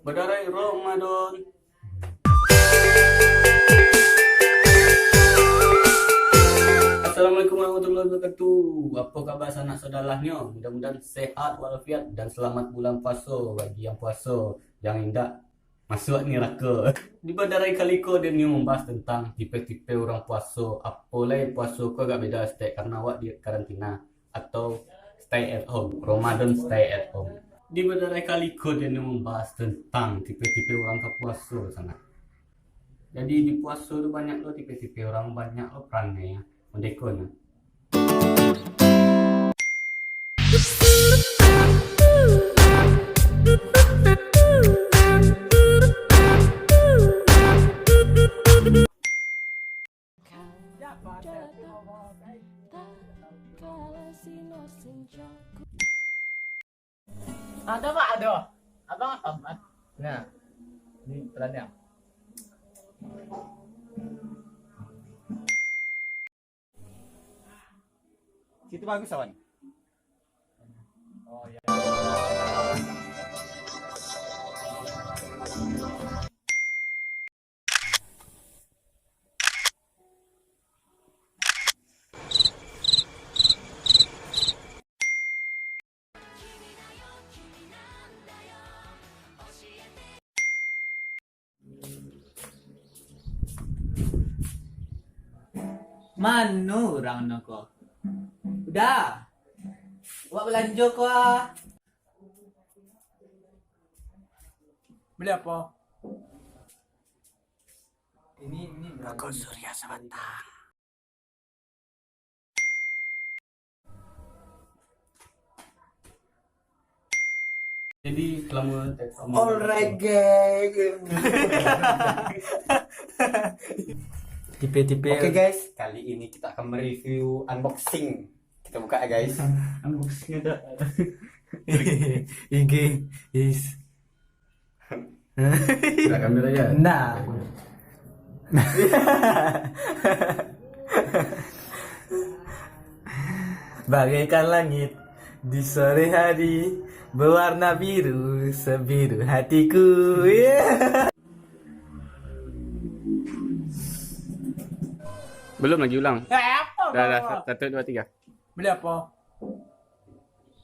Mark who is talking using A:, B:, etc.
A: Berdarai Ramadan. Assalamualaikum warahmatullahi wabarakatuh. Apa kabar sanak saudaranya? Mudah-mudahan sehat walafiat dan selamat bulan puasa bagi yang puasa, yang tidak masuk neraka. Di Berdarai kali ko dia ni membahas tentang tipe-tipe orang puasa. Apa lah puasa kau agak beda setiap karena awak di karantina atau stay at home. Ramadan stay at home. Di Berdarai kali ko dia ni membahas tentang tipe-tipe orang ke puasa sana. Jadi di puasa tu banyak lo tipe-tipe orang, banyak lo perangai ya. Mendekon.
B: Ada Pak, ada. Abang apa, Mas? Nah, ini perannya.
C: Situ bagus awan.
B: Oh ya. Manu orang noko. Udah. Buat belanja kau ah. Beli apa? Ini berapa?
A: Surya sebentar. Jadi selama
C: Alright guys.
A: tipe-tipe
C: Oke guys, kali ini kita akan mereview unboxing. Kita buka ya guys.
A: unboxing ada.
B: IG is.
A: Buka kamera ya.
B: Nah. Bagaikan langit di sore hari berwarna biru sebiru hatiku.
A: Belum lagi ulang.
B: Apa?
A: Dah 1, 2, 3.
B: Beli apa?